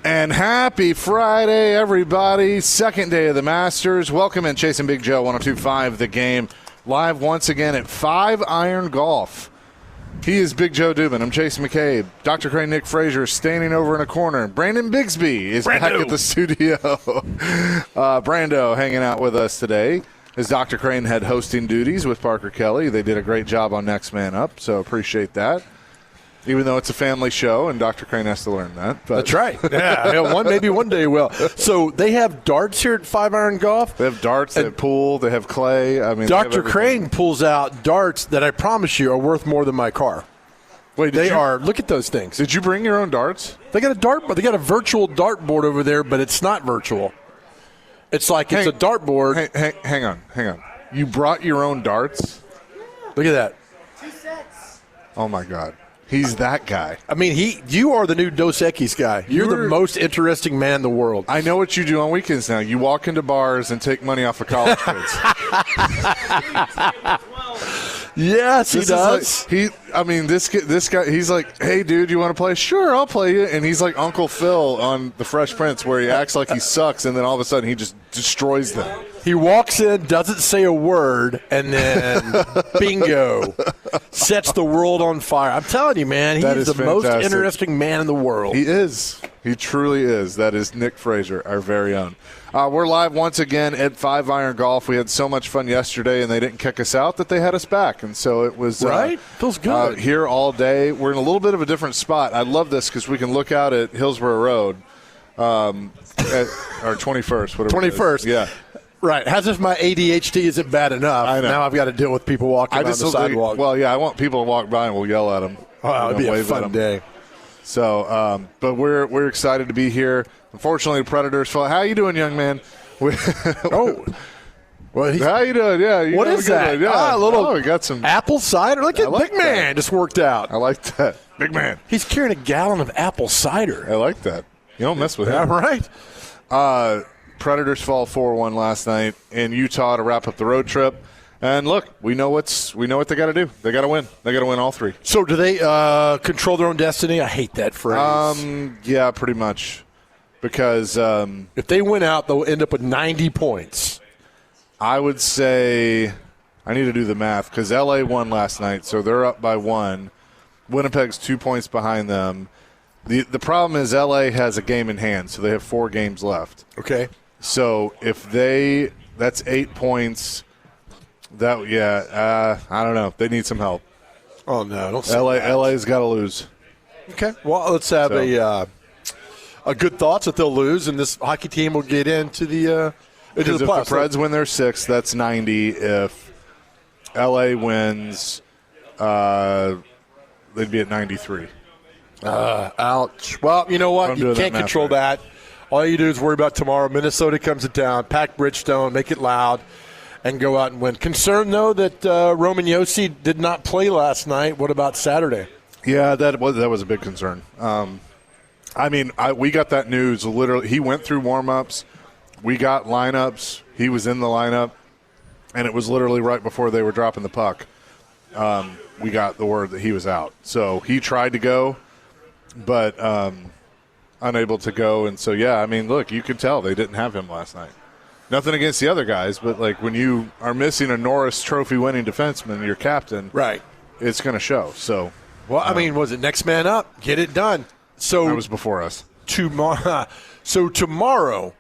And happy Friday, everybody. Second day of the Masters. Welcome in Chasing Big Joe, 102.5 The Game. Live once again at 5 Iron Golf. He is Big Joe Dubin. I'm Chase McCabe. Dr. Crane Nick Frazier standing over in a corner. Brandon Bigsby is back at the studio. Brando hanging out with us today as Dr. Crane had hosting duties with Parker Kelly. They did a great job on Next Man Up, so appreciate that. Even though it's a family show, and Dr. Crane has to learn that. But. That's right. Yeah, maybe one day will. So they have darts here at 5 Iron Golf? They have darts, they have pool, they have clay. I mean, Dr. Crane pulls out darts that I promise you are worth more than my car. Wait, look at those things. Did you bring your own darts? They got a virtual dartboard over there, but it's not virtual. It's like it's a dartboard. Hang on. You brought your own darts? Look at that. 2 sets. Oh, my God. He's that guy. I mean, you are the new Dos Equis guy. You're the most interesting man in the world. I know what you do on weekends now. You walk into bars and take money off of college kids. Yes, he does. This guy, he's like, hey, dude, you want to play? Sure, I'll play you. And he's like Uncle Phil on The Fresh Prince where he acts like he sucks, and then all of a sudden he just destroys them. He walks in, doesn't say a word, and then bingo, sets the world on fire. I'm telling you, man, he is the most interesting man in the world. He is. He truly is. That is Nick Frazier, our very own. We're live once again at 5 Iron Golf. We had so much fun yesterday, and they didn't kick us out that they had us back. And so it was feels good. Here all day. We're in a little bit of a different spot. I love this because we can look out at Hillsborough Road, at our 21st. 21st. Yeah. Right. As if my ADHD isn't bad enough. I know. Now I've got to deal with people walking on the sidewalk. Well, yeah, I want people to walk by and we'll yell at them. Oh, it'd be a fun day. So, but we're excited to be here. Unfortunately, the Predators fell. How you doing, young man? Well, how you doing? Yeah. What is that? Yeah. A little we got some apple cider. Look at Big Man just worked out. I like that. Big Man. He's carrying a gallon of apple cider. I like that. You don't mess with him. Yeah, right. Predators fall 4-1 last night in Utah to wrap up the road trip. And look, we know what they got to do. They got to win. They got to win all three. So do they control their own destiny? I hate that phrase. Yeah, pretty much. Because if they win out, they'll end up with 90 points. I would say I need to do the math because L.A. won last night, so they're up by 1. Winnipeg's 2 points behind them. The problem is L.A. has a game in hand, so they have 4 games left. Okay. So if that's 8 points. I don't know. They need some help. Oh no, don't say LA's got to lose. Okay. Well, let's have a good thoughts that they'll lose, and this hockey team will get into the Because if the Preds win their 6th, that's 90. If LA wins, they'd be at 93. Ouch. Well, you know what? You can't control that. All you do is worry about tomorrow. Minnesota comes to town, pack Bridgestone, make it loud, and go out and win. Concerned, though, that Roman Josi did not play last night. What about Saturday? Yeah, that was a big concern. We got that news literally. He went through warm-ups. We got lineups. He was in the lineup, and it was literally right before they were dropping the puck. We got the word that he was out. So he tried to go, but unable to go. And so, look, you could tell they didn't have him last night. Nothing against the other guys, but, like, when you are missing a Norris Trophy-winning defenseman, your captain, right, it's going to show. So, was it next man up? Get it done. So that was before us. So tomorrow,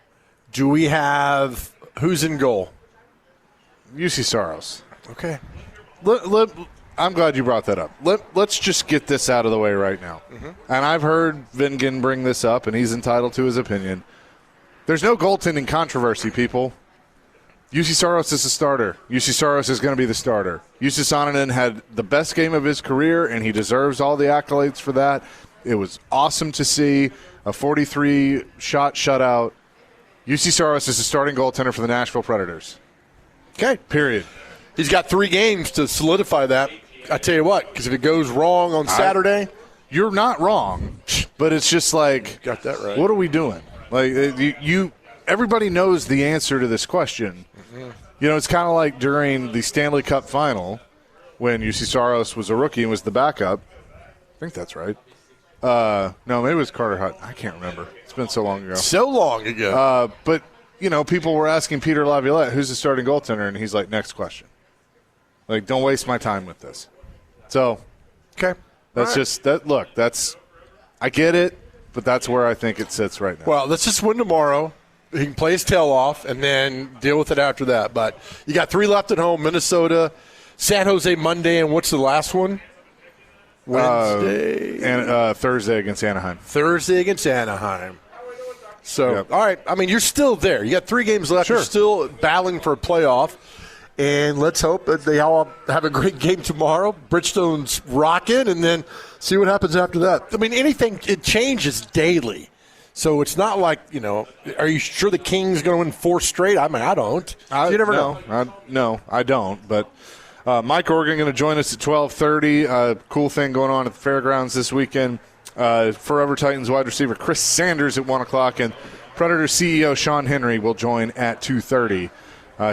do we have who's in goal? UC Saros. Okay. I'm glad you brought that up. Let's just get this out of the way right now. Mm-hmm. And I've heard Vingan bring this up, and he's entitled to his opinion. There's no goaltending controversy, people. UC Saros is the starter. UC Saros is going to be the starter. UC Sonanen had the best game of his career, and he deserves all the accolades for that. It was awesome to see a 43-shot shutout. UC Saros is the starting goaltender for the Nashville Predators. Okay. Period. He's got 3 games to solidify that. I tell you what, because if it goes wrong on Saturday. You're not wrong, but it's just like, got that right. What are we doing? Like, everybody knows the answer to this question. Mm-hmm. You know, it's kind of like during the Stanley Cup final when UC Saros was a rookie and was the backup. I think that's right. No, maybe it was Carter Hutton. I can't remember. It's been so long ago. So long ago. But, people were asking Peter Laviolette, who's the starting goaltender, and he's like, next question. Like, don't waste my time with this. So, okay. That's just that. Look, I get it, but that's where I think it sits right now. Well, let's just win tomorrow. He can play his tail off and then deal with it after that. But you got 3 left at home: Minnesota, San Jose Monday, and what's the last one? Wednesday and Thursday against Anaheim. Thursday against Anaheim. So, All right. I mean, you're still there. You got 3 games left. Sure. You're still battling for a playoff. And let's hope that they all have a great game tomorrow. Bridgestone's rocking, and then see what happens after that. I mean, it changes daily. So it's not like, are you sure the Kings going to win 4 straight? I mean, I don't. You never know. No, I don't. But Mike Organ going to join us at 12:30. Cool thing going on at the Fairgrounds this weekend. Forever Titans wide receiver Chris Sanders at 1 o'clock, and Predator CEO Sean Henry will join at 2:30.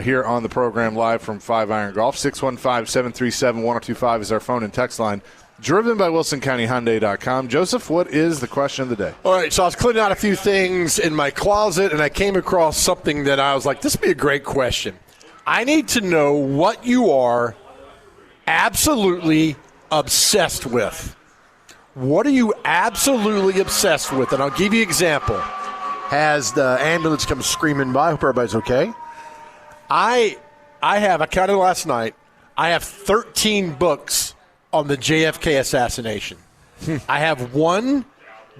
Here on the program live from 5 Iron Golf. 615-737-1025 is our phone and text line. Driven by WilsonCountyHyundai.com. Joseph, what is the question of the day? All right, so I was cleaning out a few things in my closet, and I came across something that I was like, this would be a great question. I need to know what you are absolutely obsessed with. What are you absolutely obsessed with? And I'll give you an example. As the ambulance comes screaming by, I hope everybody's okay. I counted last night, I have 13 books on the JFK assassination. I have 1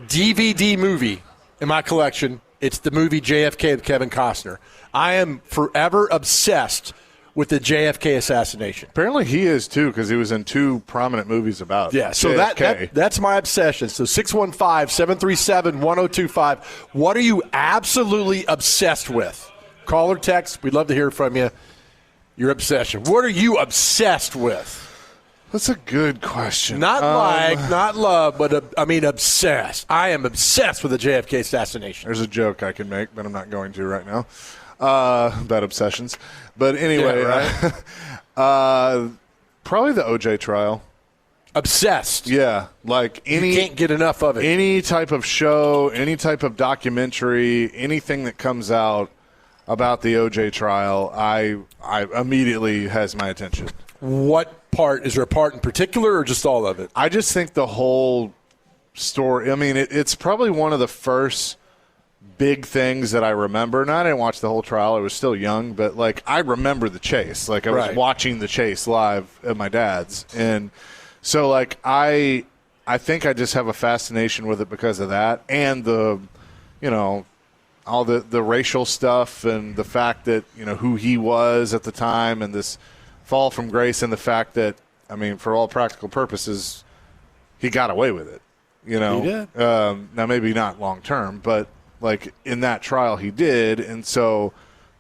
DVD movie in my collection. It's the movie JFK with Kevin Costner. I am forever obsessed with the JFK assassination. Apparently he is, too, because he was in 2 prominent movies about it. Yeah, so that's my obsession. So 615-737-1025. What are you absolutely obsessed with? Call or text. We'd love to hear from you. Your obsession. What are you obsessed with? That's a good question. Not not love, but obsessed. I am obsessed with the JFK assassination. There's a joke I can make, but I'm not going to right now about obsessions. But anyway, right? probably the OJ trial. Obsessed. Yeah, like you can't get enough of it. Any type of show, any type of documentary, anything that comes out about the OJ trial, I immediately has my attention. What part? Is there a part in particular or just all of it? I just think the whole story, I mean, it's probably one of the first big things that I remember. And I didn't watch the whole trial. I was still young, but, I remember the chase. I was watching the chase live at my dad's. And so, I think I just have a fascination with it because of that and the, all the racial stuff and the fact that, who he was at the time and this fall from grace and the fact that, I mean, for all practical purposes, he got away with it. He did. Now, maybe not long term, but, in that trial he did. And so,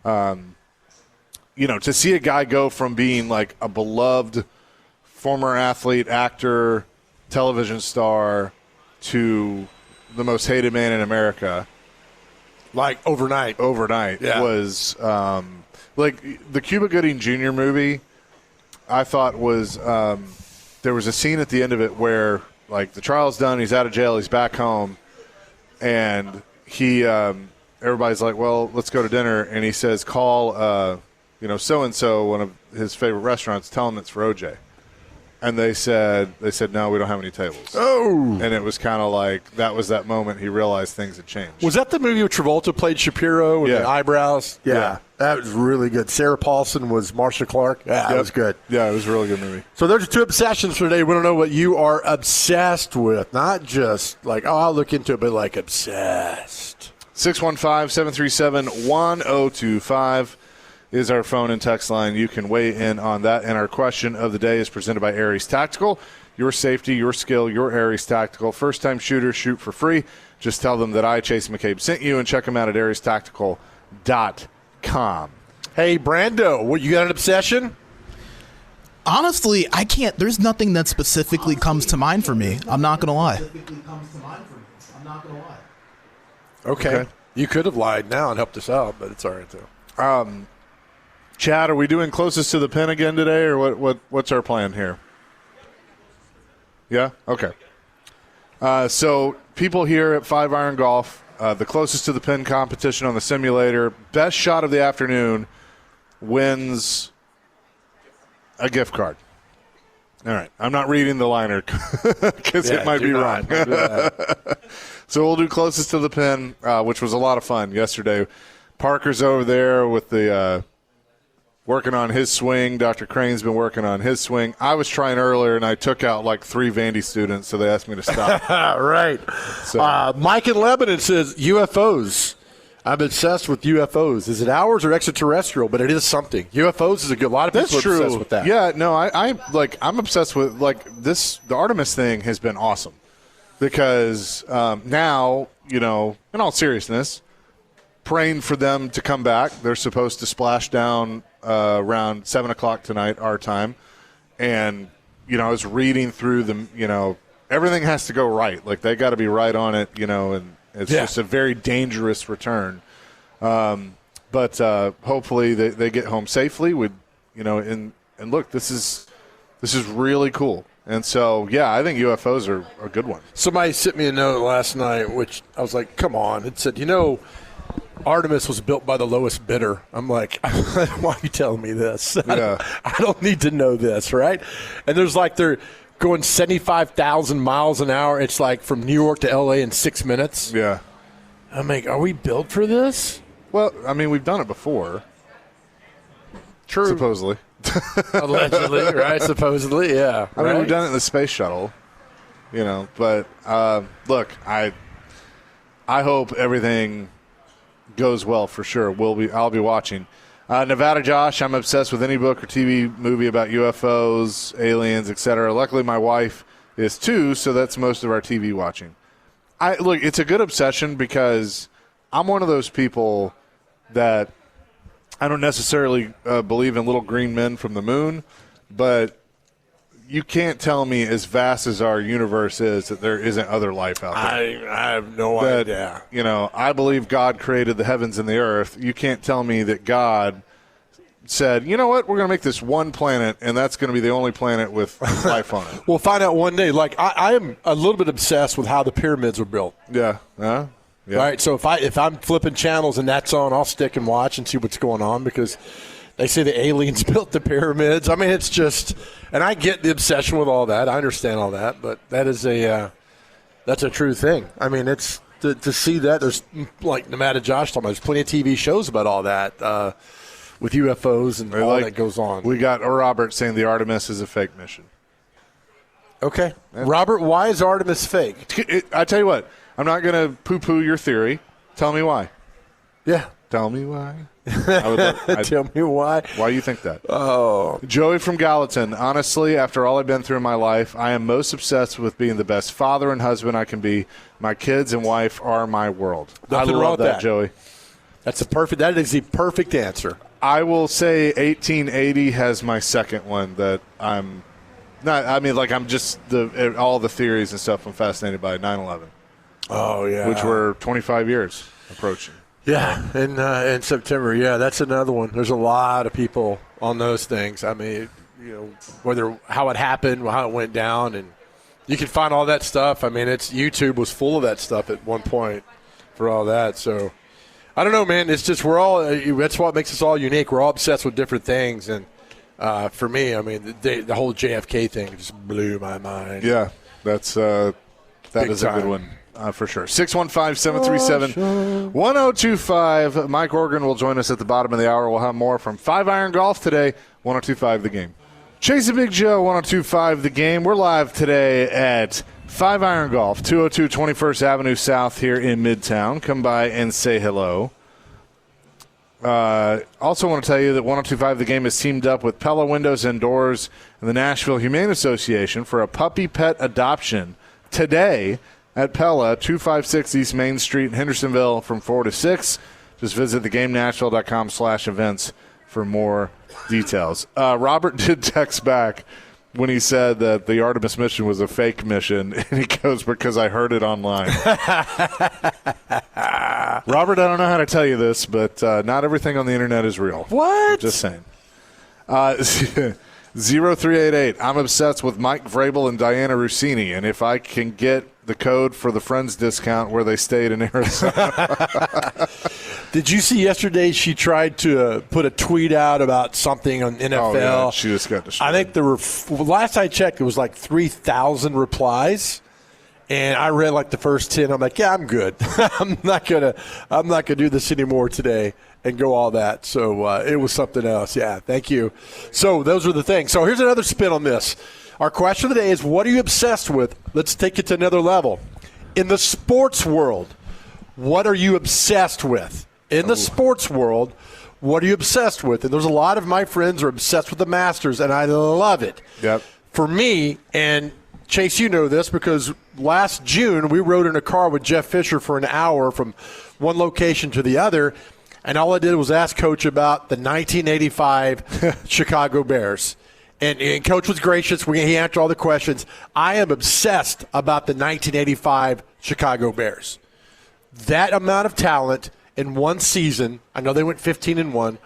to see a guy go from being, a beloved former athlete, actor, television star to the most hated man in America – overnight was the Cuba Gooding Jr. movie. I thought was there was a scene at the end of it where the trial's done, he's out of jail, he's back home, and he everybody's like, well, let's go to dinner, and he says, call so and so, one of his favorite restaurants, tell him it's for OJ. And they said, no, we don't have any tables. Oh. And it was kind of that was that moment he realized things had changed. Was that the movie where Travolta played Shapiro with the eyebrows? Yeah. That was really good. Sarah Paulson was Marcia Clark. Yeah, that was good. Yeah, it was a really good movie. So there's 2 obsessions for today. We don't know what you are obsessed with. Not just I'll look into it, but obsessed. 615-737-1025. Is our phone and text line. You can weigh in on that. And our question of the day is presented by Aries Tactical. Your safety, your skill, your Aries Tactical. First-time shooters shoot for free. Just tell them that I, Chase McCabe, sent you, and check them out at ariestactical.com. Hey, Brando, what, you got an obsession? Honestly, I can't. There's nothing that specifically comes to mind for me. I'm not going to lie. Okay. You could have lied now and helped us out, but it's all right, though. Chad, are we doing closest to the pin again today, or what's our plan here? Yeah? Okay. So people here at 5 Iron Golf, the closest to the pin competition on the simulator, best shot of the afternoon wins a gift card. All right. I'm not reading the liner because it might be wrong. So we'll do closest to the pin, which was a lot of fun yesterday. Parker's over there with the working on his swing. Dr. Crane's been working on his swing. I was trying earlier, and I took out like 3 Vandy students, so they asked me to stop. Right. So. Mike in Lebanon says UFOs. I'm obsessed with UFOs. Is it ours or extraterrestrial? But it is something. UFOs is a good. A lot of people are obsessed with that. Yeah, no, I'm obsessed with this. The Artemis thing has been awesome because now, in all seriousness, praying for them to come back. They're supposed to splash down around 7:00 tonight, our time, and I was reading through them. Everything has to go right. Like they got to be right on it. And. It's just a very dangerous return. But hopefully they get home safely. And look, this is really cool. And so, yeah, I think UFOs are a good one. Somebody sent me a note last night, which I was like, come on. It said, Artemis was built by the lowest bidder. I'm like, why are you telling me this? Yeah. I don't need to know this, right? And they're going 75,000 miles an hour. It's like from New York to L.A. in 6 minutes. Yeah. I'm like, are we built for this? Well, I mean, we've done it before. True. Supposedly. Allegedly, right? Supposedly, yeah. I mean, we've done it in the space shuttle, But, look, I hope everything goes well for sure. I'll be watching. Nevada Josh, I'm obsessed with any book or TV movie about UFOs, aliens, etc. Luckily, my wife is too, so that's most of our TV watching. Look, it's a good obsession because I'm one of those people that I don't necessarily believe in little green men from the moon, but you can't tell me as vast as our universe is that there isn't other life out there. I have no idea. I believe God created the heavens and the earth. You can't tell me that God said, you know what, we're going to make this one planet, and that's going to be the only planet with life on it. We'll find out one day. Like, I am a little bit obsessed with how the pyramids were built. Yeah. Yeah. Right? So if I'm flipping channels and that's on, I'll stick and watch and see what's going on because – they say the aliens built the pyramids. I mean, it's just, and I get the obsession with all that. I understand all that, but that's a true thing. I mean, it's to see that. There's like Nevada Josh talking about. There's plenty of TV shows about all that with UFOs and all that goes on. We got Robert saying the Artemis is a fake mission. Okay, Robert, why is Artemis fake? I tell you what, I'm not going to poo-poo your theory. Tell me why. Yeah, tell me why. Tell me why. Why you think that? Oh. Joey from Gallatin. Honestly, after all I've been through in my life, I am most obsessed with being the best father and husband I can be. My kids and wife are my world. Nothing I wrong love with that, Joey. That is the perfect answer. I will say 1880 has my second one that I'm not. I mean, like I'm just all the theories and stuff I'm fascinated by. 9/11. Oh yeah. Which were 25 years approaching. Yeah, in September. Yeah, that's another one. There's a lot of people on those things. I mean, whether how it happened, how it went down, and you can find all that stuff. I mean, YouTube was full of that stuff at one point for all that. So I don't know, man. It's just that's what makes us all unique. We're all obsessed with different things, and for me, I mean, the whole JFK thing just blew my mind. Yeah, that is a good one. For sure. 615-737-1025. Mike Organ will join us at the bottom of the hour. We'll have more from 5 Iron Golf today, 1025 The Game. Chase and Big Joe, 1025 The Game. We're live today at 5 Iron Golf, 202 21st Avenue South here in Midtown. Come by and say hello. Also want to tell you that 1025 The Game has teamed up with Pella Windows and Doors and the Nashville Humane Association for a puppy pet adoption today at Pella, 256 East Main Street in Hendersonville from 4 to 6. Just visit thegamenashville.com/events for more details. Robert did text back when he said that the Artemis mission was a fake mission, and he goes, because I heard it online. Robert, I don't know how to tell you this, but not everything on the internet is real. What? Just saying. 0388. I'm obsessed with Mike Vrabel and Diana Rossini, and if I can get the code for the Friends discount where they stayed in Arizona. Did you see yesterday she tried to put a tweet out about something on NFL? Oh, yeah. She just got destroyed. I think there were last I checked, it was like 3,000 replies. And I read like the first 10. I'm like, yeah, I'm good. I'm not gonna do this anymore today and go all that. So it was something else. Yeah, thank you. So those are the things. So here's another spin on this. Our question of the day is, what are you obsessed with? Let's take it to another level. In the sports world, what are you obsessed with? In the sports world, what are you obsessed with? And there's a lot of my friends are obsessed with the Masters, and I love it. Yep. For me, and Chase, you know this because last June we rode in a car with Jeff Fisher for an hour from one location to the other, and all I did was ask Coach about the 1985 Chicago Bears. And Coach was gracious. He answered all the questions. I am obsessed about the 1985 Chicago Bears. That amount of talent in one season, I know they went 15-1,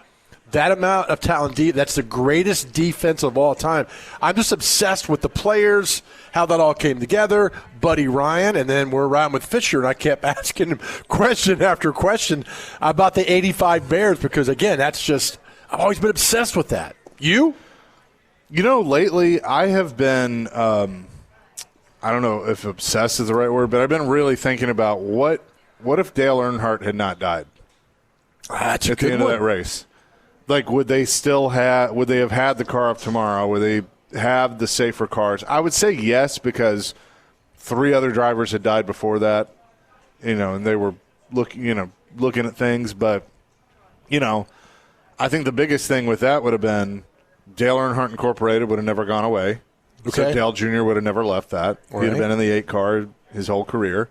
that amount of talent, that's the greatest defense of all time. I'm just obsessed with the players, how that all came together, Buddy Ryan, and then we're around with Fisher, and I kept asking him question after question about the 85 Bears because, again, that's just – I've always been obsessed with that. You? You know, lately I have been I don't know if obsessed is the right word, but I've been really thinking about what if Dale Earnhardt had not died That's at the end of that race. Like, would they have had the car up tomorrow? Would they have the safer cars? I would say yes, because 3 other drivers had died before that, and they were looking at things. But, I think the biggest thing with that would have been Dale Earnhardt Incorporated would have never gone away. Okay. So Dale Jr. would have never left that. Right. He'd have been in the 8 car his whole career.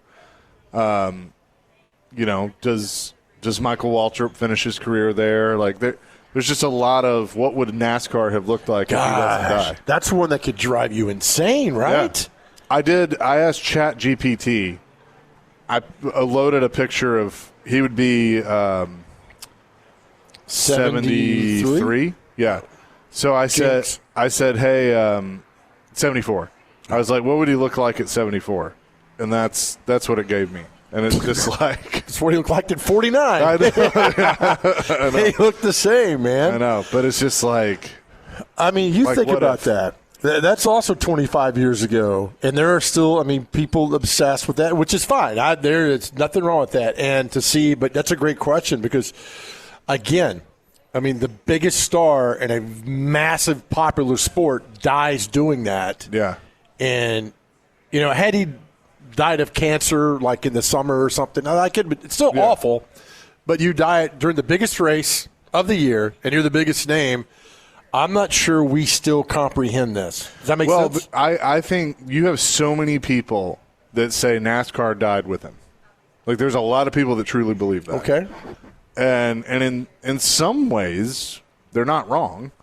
Does Michael Waltrip finish his career there? Like, there's just a lot of what would NASCAR have looked like if he doesn't die. That's one that could drive you insane, right? Yeah. I asked ChatGPT. I loaded a picture of he would be 73. Yeah. So I said, hey, 74. I was like, what would he look like at 74? And that's what it gave me. And it's just like – That's what he looked like at 49. I know. He looked the same, man. I know, but it's just like – I mean, you think about that. That's also 25 years ago, and there are still, people obsessed with that, which is fine. There's nothing wrong with that. And to see – but that's a great question because, again, the biggest star in a massive popular sport dies doing that. Yeah. And, had he – died of cancer like in the summer or something. It's still awful, but you die during the biggest race of the year and you're the biggest name. I'm not sure we still comprehend this. Does that make sense? Well, I think you have so many people that say NASCAR died with him. Like, there's a lot of people that truly believe that. Okay. And in some ways, they're not wrong.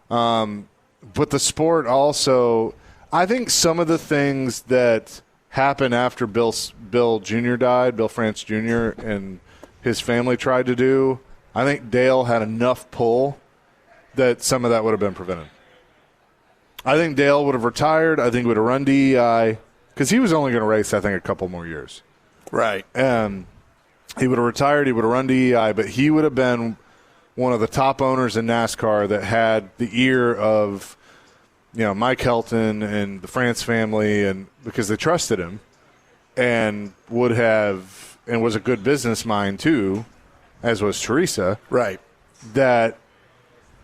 But the sport also, I think some of the things that happened after Bill Jr. died, Bill France Jr., and his family tried to do, I think Dale had enough pull that some of that would have been prevented. I think Dale would have retired. I think he would have run DEI because he was only going to race, I think, a couple more years. Right. And he would have retired. He would have run DEI, but he would have been one of the top owners in NASCAR that had the ear of Mike Helton and the France family, and because they trusted him, and was a good business mind too, as was Teresa. Right. That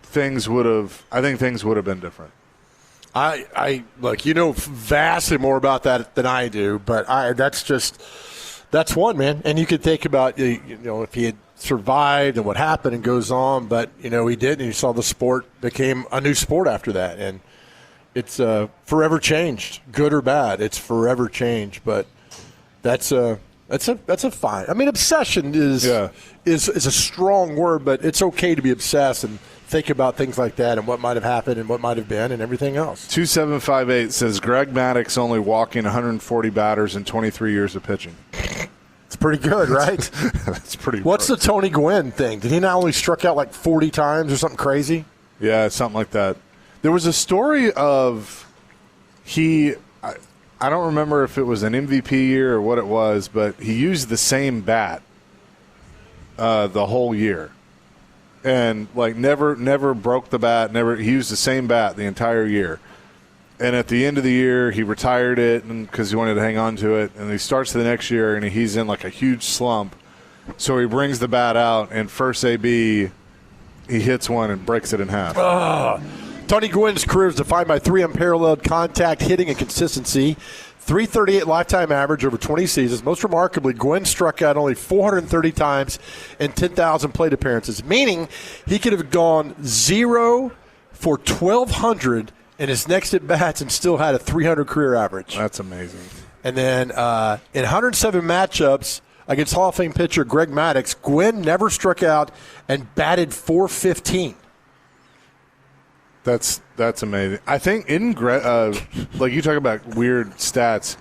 things would have been different. I look, vastly more about that than I do, but that's one, man. And you could think about if he had survived and what happened and goes on, but he didn't. And you saw the sport became a new sport after that, and it's forever changed, good or bad. It's forever changed, but that's a fine. Obsession is a strong word, but it's okay to be obsessed and think about things like that and what might have happened and what might have been and everything else. 2758 says Greg Maddux only walking 140 batters in 23 years of pitching. It's pretty good, right? That's pretty. What's the Tony Gwynn thing? Did he not only struck out like 40 times or something crazy? Yeah, something like that. There was a story of I don't remember if it was an MVP year or what it was, but he used the same bat the whole year. And, like, never broke the bat. He used the same bat the entire year. And at the end of the year, he retired it because he wanted to hang on to it. And he starts the next year, and he's in, like, a huge slump. So he brings the bat out, and first AB, he hits one and breaks it in half. Tony Gwynn's career is defined by 3 unparalleled contact, hitting, and consistency. 338 lifetime average over 20 seasons. Most remarkably, Gwynn struck out only 430 times in 10,000 plate appearances, meaning he could have gone 0 for 1,200 in his next at-bats and still had a 300 career average. That's amazing. And then in 107 matchups against Hall of Fame pitcher Greg Maddux, Gwynn never struck out and batted .415. That's amazing. I think like you talk about weird stats.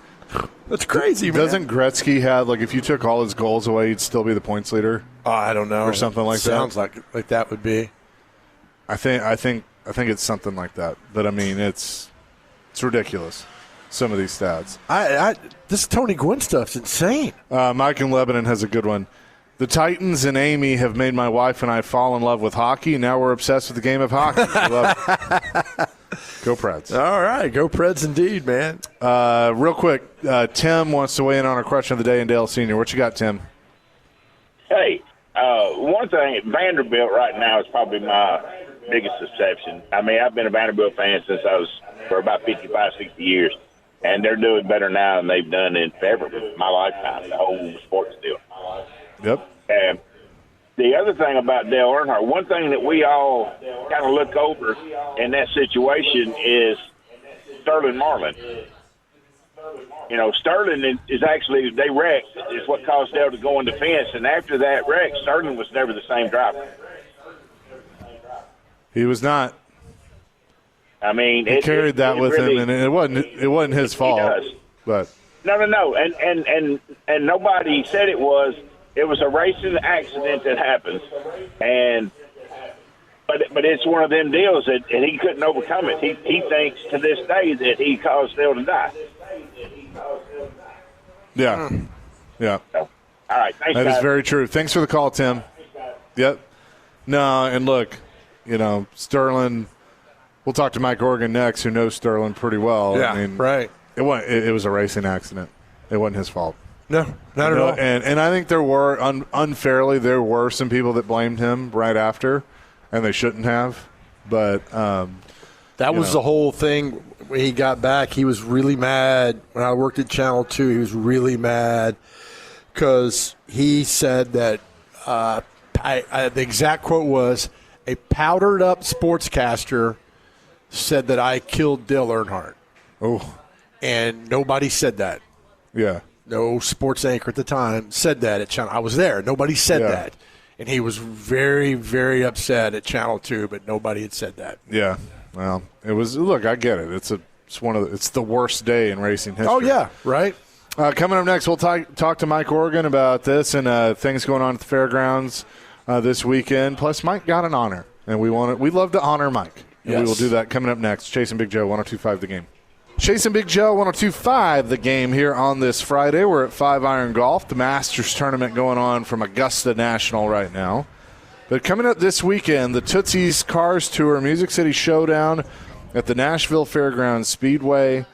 That's crazy, man. Doesn't Gretzky have, like, if you took all his goals away, he'd still be the points leader? I don't know. Or something like that. Sounds like that would be. I think it's something like that. But I mean, it's ridiculous. Some of these stats. This Tony Gwynn stuff's insane. Mike in Lebanon has a good one. The Titans and Amy have made my wife and I fall in love with hockey. Now we're obsessed with the game of hockey. I love it. Go Preds. All right. Go Preds indeed, man. Real quick, Tim wants to weigh in on our question of the day in Dale Sr. What you got, Tim? Hey, one thing, Vanderbilt right now is probably my biggest exception. I mean, I've been a Vanderbilt fan since I was for about 55, 60 years, and they're doing better now than they've done in ever my lifetime, the whole sports deal. Yep. And the other thing about Dale Earnhardt, one thing that we all kind of look over in that situation is Sterling Marlin. You know, Sterling is actually, they wrecked, is what caused Dale to go in defense. And after that wreck, Sterling was never the same driver. He was not. I mean, he carried that with him, and it wasn't his fault. But no, and nobody said it was. It was a racing accident that happens, but it's one of them deals that and he couldn't overcome it. He thinks to this day that he caused Dale to die. Yeah. So, all right, thanks. That guys. is very true. Thanks for the call, Tim. Yep. No, and look, you know, Sterling. We'll talk to Mike Organ next, who knows Sterling pretty well. Yeah, I mean, right. It was a racing accident. It wasn't his fault. No, not at all. And I think there were, unfairly, there were some people that blamed him right after, and they shouldn't have. But that was the whole thing. When he got back, he was really mad. When I worked at Channel 2, he was really mad because he said that the exact quote was, a powdered-up sportscaster said that I killed Dale Earnhardt. Oh. And nobody said that. Yeah. No sports anchor at the time said that at Channel. I was there. Nobody said that. And he was very, very upset at Channel 2, but nobody had said that. Yeah. Well, it was. Look, I get it. It's the worst day in racing history. Oh yeah, right. Coming up next, we'll talk to Mike Organ about this and things going on at the fairgrounds this weekend. Plus, Mike got an honor, and we love to honor Mike. And we will do that coming up next. Chasing Big Joe, 102.5 The Game. Chasing Big Joe, 102.5 The Game here on this Friday. We're at 5 Iron Golf, the Masters tournament going on from Augusta National right now. But coming up this weekend, the Tootsie's Cars Tour Music City Showdown at the Nashville Fairgrounds Speedway.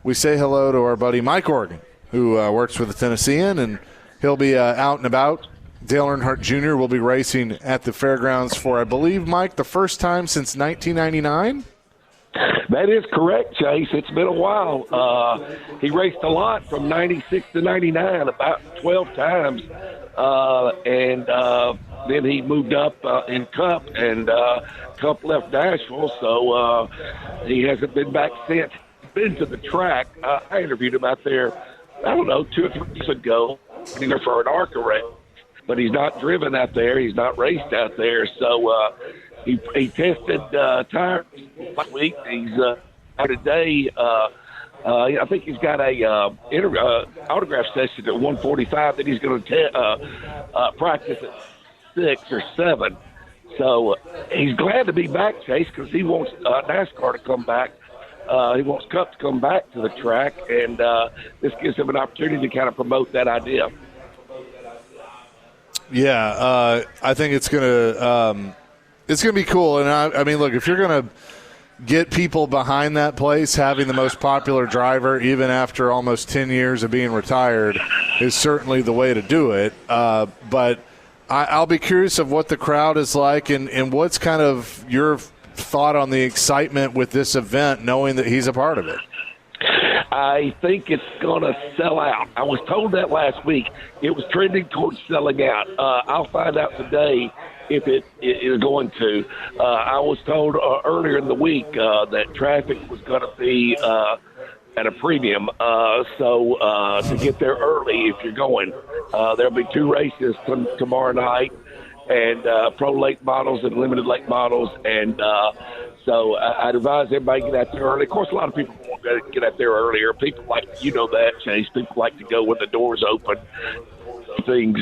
We say hello to our buddy Mike Organ, who works for the Tennesseean, and he'll be out and about. Dale Earnhardt Jr. will be racing at the fairgrounds for, I believe, Mike, the first time since 1999? That is correct, Chase. It's been a while. He raced a lot from 96 to 99, about 12 times. And then he moved up in Cup, and Cup left Nashville, so he hasn't been back since. Been to the track. I interviewed him out there, I don't know, 2 or 3 weeks ago, for an ARCA race. But he's not driven out there. He's not raced out there. So he tested tires last week. He's today. I think he's got a autograph session at 1:45 that he's going to practice at 6 or 7. So he's glad to be back, Chase, because he wants NASCAR to come back. He wants Cup to come back to the track, and this gives him an opportunity to kind of promote that idea. Yeah, I think it's gonna be cool. And I mean, look, if you're gonna get people behind that place, having the most popular driver, even after almost 10 years of being retired, is certainly the way to do it. But I'll be curious of what the crowd is like, and what's kind of your thought on the excitement with this event, knowing that he's a part of it. I think it's going to sell out. I was told that last week. It was trending towards selling out. I'll find out today if it is going to. I was told earlier in the week that traffic was going to be at a premium. So to get there early if you're going, there'll be 2 races tomorrow night, and pro late models and limited late models. And so I'd advise everybody get out there early. Of course, a lot of people won't get out there earlier. People like, that, Chase. People like to go when the doors open. Things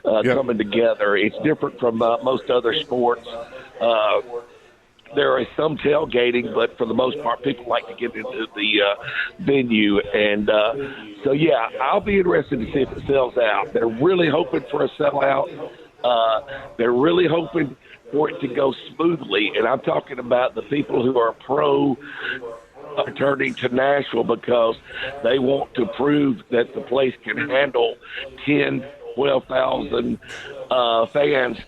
coming together. It's different from most other sports. There is some tailgating, but for the most part, people like to get into the venue. And so, yeah, I'll be interested to see if it sells out. They're really hoping for a sellout. They're really hoping for it to go smoothly. And I'm talking about the people who are pro returning to Nashville because they want to prove that the place can handle 10, 12,000 fans.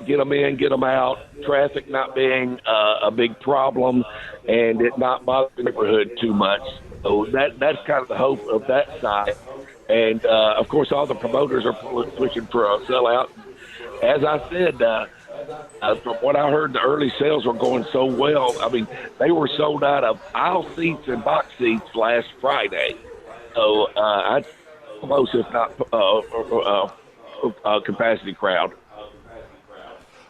Get them in, get them out, traffic not being a big problem, and it not bothering the neighborhood too much. So that's kind of the hope of that side. And, of course, all the promoters are pushing for a sellout. As I said, from what I heard, the early sales were going so well. I mean, they were sold out of aisle seats and box seats last Friday. So I'd close, if not capacity crowd.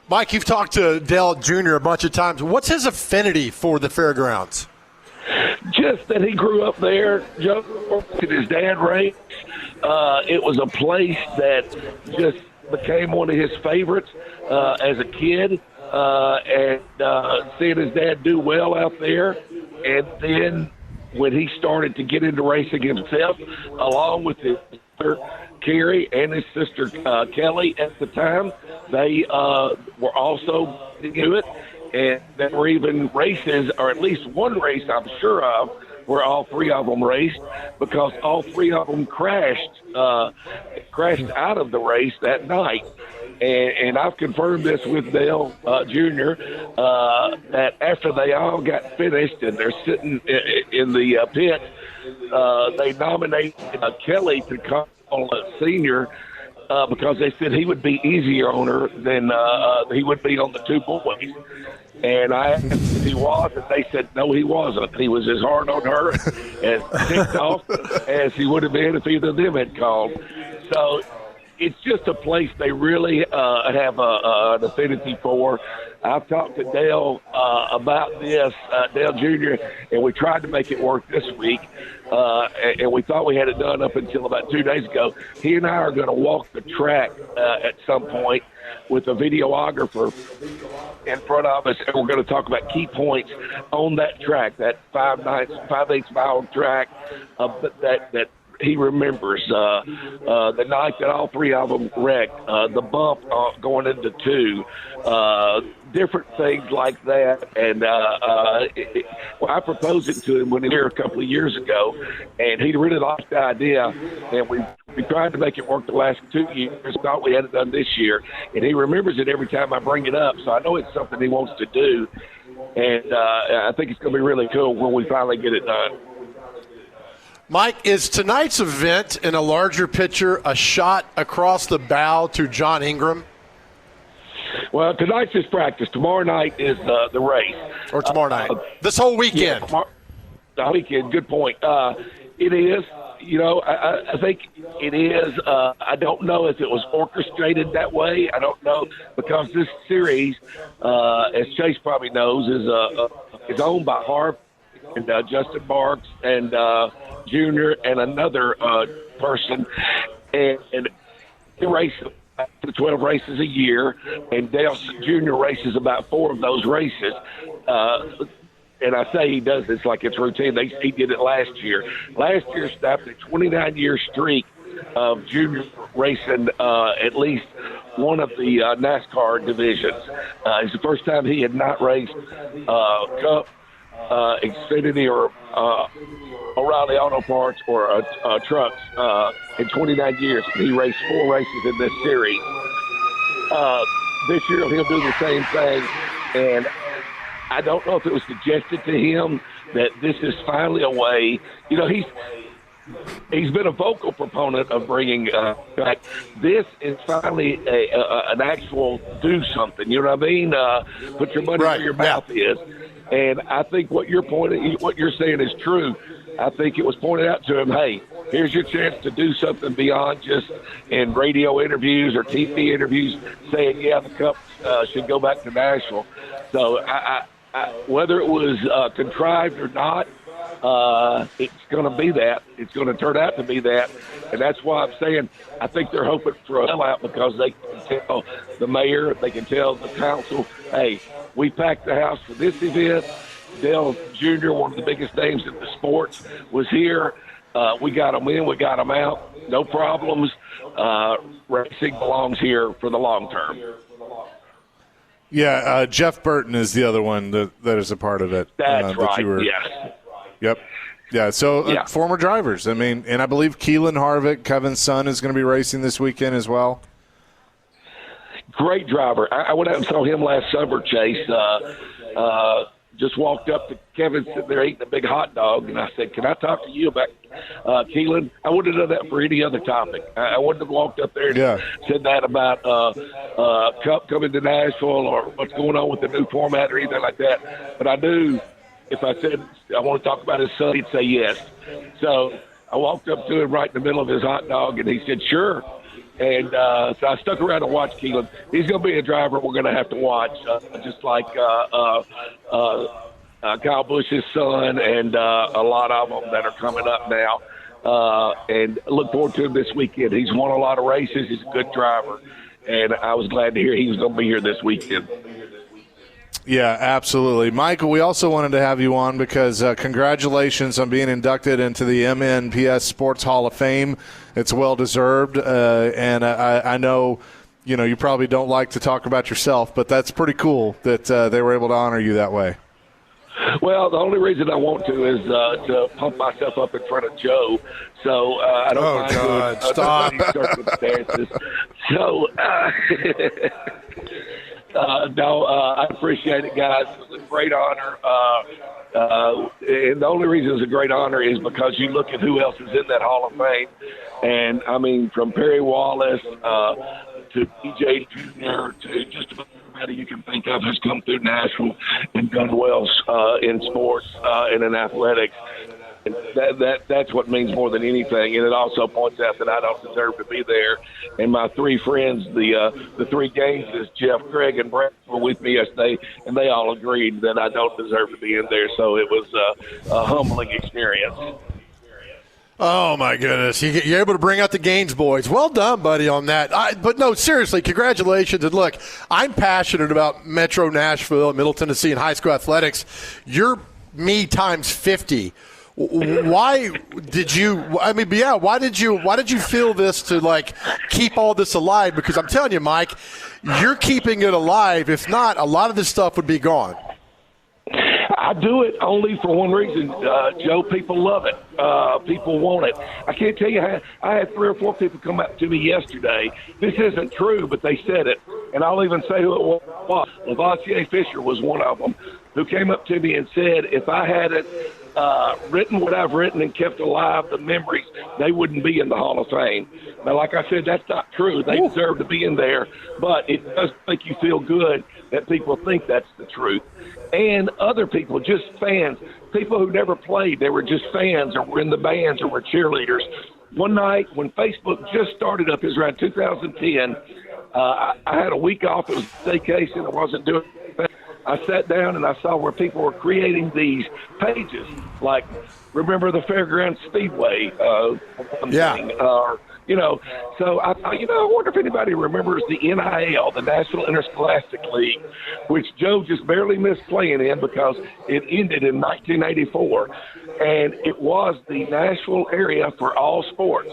Mike, you've talked to Dale Jr. a bunch of times. What's his affinity for the fairgrounds? Just that he grew up there, just his dad raced. It was a place that just became one of his favorites as a kid, and seeing his dad do well out there. And then when he started to get into racing himself, along with his sister Carrie and his sister Kelly at the time, they were also into it. And there were even races, or at least one race I'm sure of, where all 3 of them raced, because all 3 of them crashed out of the race that night. And I've confirmed this with Dale Jr., that after they all got finished and they're sitting in the pit, they nominated Kelly to come on a senior because they said he would be easier on her than he would be on the 2 boys. And I asked if he was, and they said no, he wasn't. He was as hard on her and ticked off as he would have been if either of them had called. So it's just a place they really have an affinity for. I've talked to Dale about this, Dale Jr., and we tried to make it work this week. And we thought we had it done up until about 2 days ago. He and I are going to walk the track at some point with a videographer in front of us, and we're going to talk about key points on that track, that 5/8 mile track, that he remembers. The night that all 3 of them wrecked, the bump going into 2, different things like that. And I proposed it to him when he was here a couple of years ago, and he really liked the idea. And we tried to make it work the last 2 years. Thought we had it done this year, and he remembers it every time I bring it up. So I know it's something he wants to do, and I think it's going to be really cool when we finally get it done. Mike, is tonight's event in a larger picture a shot across the bow to John Ingram? Well, tonight's his practice. Tomorrow night is the race. Or tomorrow night. This whole weekend. Yeah, the weekend, good point. It is. You know, I think it is. I don't know if it was orchestrated that way. I don't know, because this series, as Chase probably knows, is owned by Harv and Justin Marks and Jr. and another person. And the race to 12 races a year, and Dale Jr. races about 4 of those races. And I say he does this like it's routine. He did it last year. Last year snapped a 29-year streak of junior racing at least one of the NASCAR divisions. It's the first time he had not raced Cup, Xfinity, or O'Reilly Auto Parts or trucks in 29 years. He raced 4 races in this series. This year he'll do the same thing, and I don't know if it was suggested to him that this is finally a way. You know, he's been a vocal proponent of bringing back. This is finally an actual do something. You know what I mean? Put your money where your mouth is. And I think what you're saying is true. I think it was pointed out to him, hey, here's your chance to do something beyond just in radio interviews or TV interviews saying, yeah, the Cup should go back to Nashville. So whether it was contrived or not, it's going to be that. It's going to turn out to be that. And that's why I'm saying I think they're hoping for a sellout, because they can tell the mayor, they can tell the council, hey, we packed the house for this event. Dale Jr., one of the biggest names in the sports, was here. We got him in, we got him out. No problems. Racing belongs here for the long term. Yeah, Jeff Burton is the other one that is a part of it. That's right, yes. Yep. Yeah, so former drivers. I mean, and I believe Keelan Harvick, Kevin's son, is going to be racing this weekend as well. Great driver. I went out and saw him last summer, Chase. Just walked up to Kevin sitting there eating a big hot dog, and I said, can I talk to you about Keelan? I wouldn't have done that for any other topic. I wouldn't have walked up there and said that about Cup coming to Nashville or what's going on with the new format or anything like that. But I knew if I said I want to talk about his son, he'd say yes. So I walked up to him right in the middle of his hot dog, and he said, sure. And so I stuck around and watched Keelan. He's going to be a driver we're going to have to watch, just like Kyle Busch's son and a lot of them that are coming up now. And look forward to him this weekend. He's won a lot of races. He's a good driver. And I was glad to hear he was going to be here this weekend. Yeah, absolutely. Michael, we also wanted to have you on because congratulations on being inducted into the MNPS Sports Hall of Fame. It's well-deserved, and I know you probably don't like to talk about yourself, but that's pretty cool that they were able to honor you that way. Well, the only reason I want to is to pump myself up in front of Joe. So I don't mind God, stop. Circumstances. So I appreciate it, guys. It was a great honor. And the only reason it's a great honor is because you look at who else is in that Hall of Fame. And, I mean, from Perry Wallace to B.J. Jr. to just about everybody you can think of has come through Nashville and done well in sports and in athletics. And that's what means more than anything. And it also points out that I don't deserve to be there. And my 3 friends, the 3 Gameses, Jeff, Craig, and Brett, were with me yesterday, and they all agreed that I don't deserve to be in there. So it was a humbling experience. Oh, my goodness. You're able to bring out the Gaines boys. Well done, buddy, on that. But, no, seriously, congratulations. And, look, I'm passionate about Metro Nashville, Middle Tennessee, and high school athletics. You're me times 50. Why did you feel this to keep all this alive? Because I'm telling you, Mike, you're keeping it alive. If not, a lot of this stuff would be gone. I do it only for one reason, Joe. People love it. People want it. I can't tell you how I had 3 or 4 people come up to me yesterday. This isn't true, but they said it. And I'll even say who it was. Lavoisier Fisher was one of them who came up to me and said, if I hadn't written what I've written and kept alive the memories, they wouldn't be in the Hall of Fame. Now, like I said, that's not true. They deserve to be in there, but it does make you feel good that people think that's the truth. And other people, just fans, people who never played, they were just fans or were in the bands or were cheerleaders. One night when Facebook just started up, it was around 2010, I had a week off. It was vacation. I wasn't doing anything. I sat down and I saw where people were creating these pages, like Remember the Fairgrounds Speedway, thing, or So I wonder if anybody remembers the NIL, the National Interscholastic League, which Joe just barely missed playing in because it ended in 1984, and it was the Nashville area for all sports.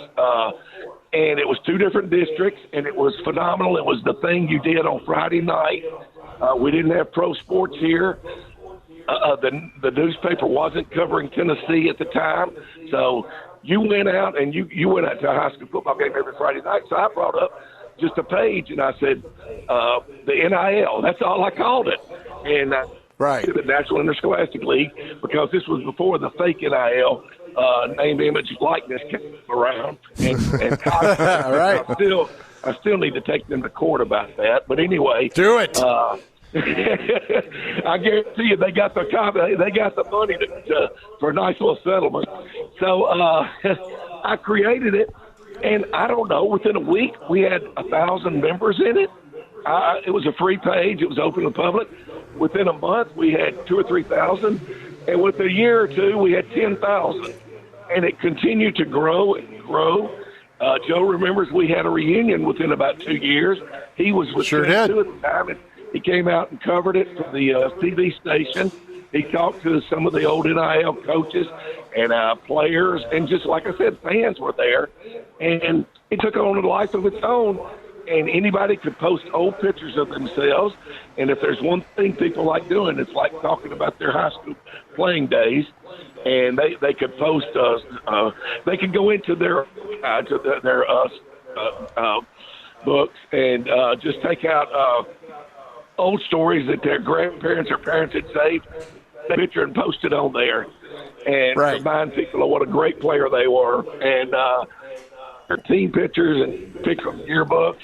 And it was 2 different districts, and it was phenomenal. It was the thing you did on Friday night. We didn't have pro sports here. The newspaper wasn't covering Tennessee at the time, so you went out and you went out to a high school football game every Friday night. So I brought up just a page, and I said, the NIL, that's all I called it. And right. The National Interscholastic League, because this was before the fake NIL, name, image, likeness came around. And right. I still need to take them to court about that. But anyway. Do it. I guarantee you, they got the money for a nice little settlement. So I created it, and I don't know. Within a week, we had 1,000 members in it. It was a free page. It was open to the public. Within a month, we had 2,000 or 3,000, and within a year or two, we had 10,000. And it continued to grow and grow. Joe remembers we had a reunion within about 2 years. He was with Tennessee at the time. And he came out and covered it for the TV station. He talked to some of the old NIL coaches and players, and just like I said, fans were there. And it took on a life of its own, and anybody could post old pictures of themselves. And if there's one thing people like doing, it's like talking about their high school playing days. And they could post, they could go into their books and just take out old stories that their grandparents or parents had saved, the picture and post it on there, and remind people of what a great player they were, and their team pictures and pictures from yearbooks.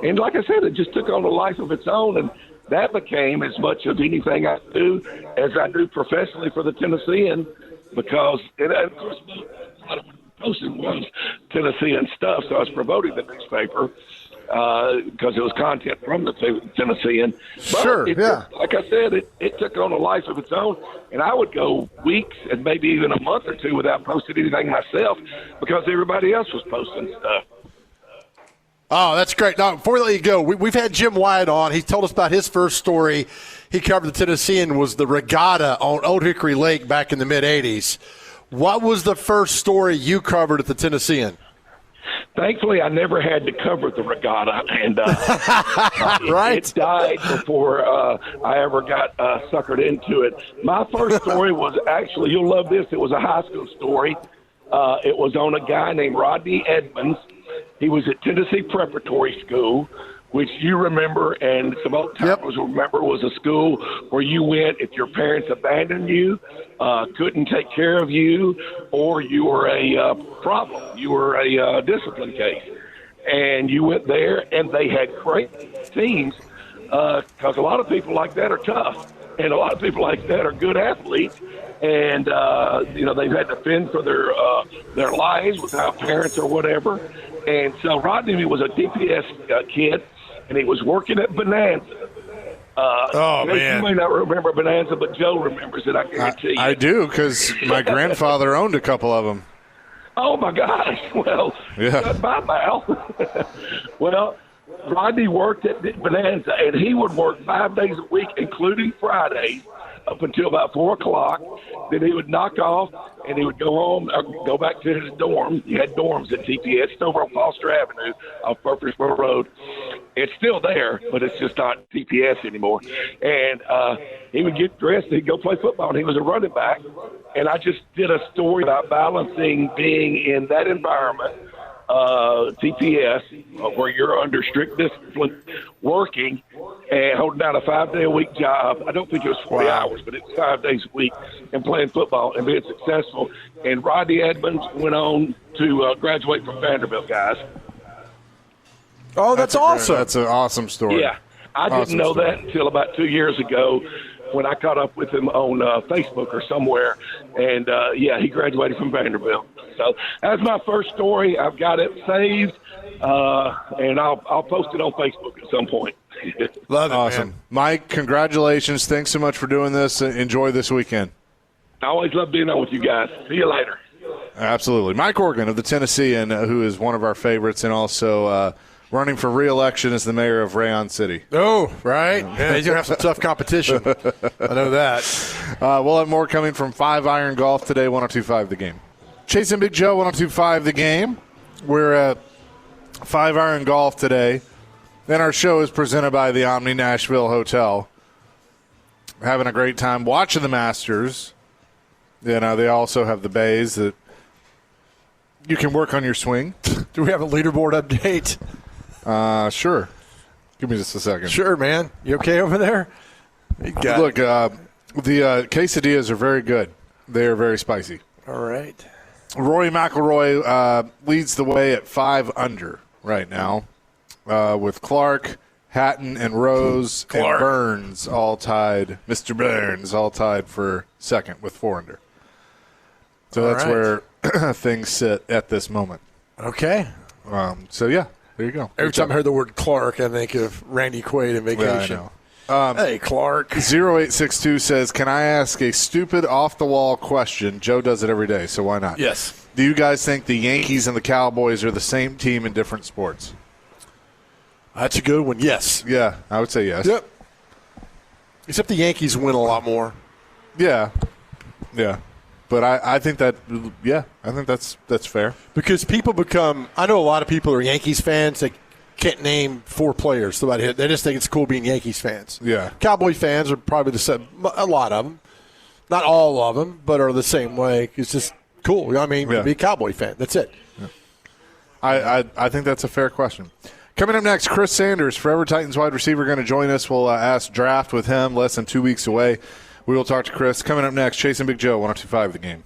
And like I said, it just took on a life of its own, and that became as much of anything I do as I do professionally for the Tennessean, because of course, a lot of posting was Tennessean stuff, so I was promoting the newspaper. Because it was content from the Tennessean. But like I said, it took on a life of its own, and I would go weeks and maybe even a month or two without posting anything myself because everybody else was posting stuff. Oh, that's great. Now, before we let you go, we've had Jim Wyatt on. He told us about his first story. He covered the Tennessean was the regatta on Old Hickory Lake back in the mid-'80s. What was the first story you covered at the Tennessean? Thankfully, I never had to cover the regatta, and it died before I ever got suckered into it. My first story was actually, you'll love this, it was a high school story. It was on a guy named Rodney Edmonds. He was at Tennessee Preparatory School, which you remember, and some old timers remember, was a school where you went if your parents abandoned you, couldn't take care of you, or you were a problem. You were a discipline case. And you went there, and they had great teams because a lot of people like that are tough, and a lot of people like that are good athletes. And, they've had to fend for their lives without parents or whatever. And so Rodney was a DPS kid, and he was working at Bonanza. Man. You may not remember Bonanza, but Joe remembers it, I guarantee you. I do, because my grandfather owned a couple of them. Oh, my gosh. Well, shut my mouth. Well, Rodney worked at Bonanza, and he would work 5 days a week, including Fridays, up until about 4 o'clock. Then he would knock off, and he would go home, or go back to his dorm. He had dorms at TPS. It's over on Foster Avenue off Murfreesboro Road. It's still there, but it's just not TPS anymore. And he would get dressed, and he'd go play football, and he was a running back. And I just did a story about balancing being in that environment, TPS, where you're under strict discipline, working and holding down a 5-day-a-week job. I don't think it was 40 hours, but it's 5 days a week, and playing football and being successful. And Rodney Edmonds went on to graduate from Vanderbilt, guys. Oh, that's awesome. That's an awesome story. Yeah. I didn't know that until about 2 years ago when I caught up with him on Facebook or somewhere. And, he graduated from Vanderbilt. So that's my first story. I've got it saved, and I'll post it on Facebook at some point. Love it, awesome. Man. Mike, congratulations. Thanks so much for doing this. Enjoy this weekend. I always love being on with you guys. See you later. Absolutely. Mike Organ of the Tennessean, who is one of our favorites and also running for re-election as the mayor of Rayon City. Oh, right. Yeah, he's going to have some tough competition. I know that. We'll have more coming from 5 Iron Golf today, 102.5 The Game. Chase and Big Joe, 102.5 The Game. We're at 5 Iron Golf today. Then our show is presented by the Omni Nashville Hotel. We're having a great time watching the Masters. You know, they also have the bays that you can work on your swing. Do we have a leaderboard update? Sure. Give me just a second. Sure, man. You okay over there? Look, the quesadillas are very good. They are very spicy. All right. Rory McIlroy leads the way at 5 under right now, with Clark, Hatton, and Rose and Burns all tied. Mr. Burns all tied for second with 4 under. So that's where things sit at this moment. Okay. So, yeah, there you go. Every time I heard the word Clark, I think of Randy Quaid in Vacation. Yeah, I know. Hey, Clark. 0862 says, can I ask a stupid off-the-wall question? Joe does it every day, so why not? Yes. Do you guys think the Yankees and the Cowboys are the same team in different sports? That's a good one. Yes. Yeah, I would say yes. Yep. Except the Yankees win a lot more. Yeah. Yeah. But I think that, I think that's fair. Because people become, I know a lot of people are Yankees fans that can't name 4 players. They just think it's cool being Yankees fans. Yeah. Cowboy fans are probably the same, a lot of them. Not all of them, but are the same way. It's just cool. You know what I mean? Be a Cowboy fan. That's it. Yeah. I think that's a fair question. Coming up next, Chris Sanders, Forever Titans wide receiver, going to join us. We'll ask draft with him less than 2 weeks away. We will talk to Chris. Coming up next, Chase and Big Joe, 102.5 The Game.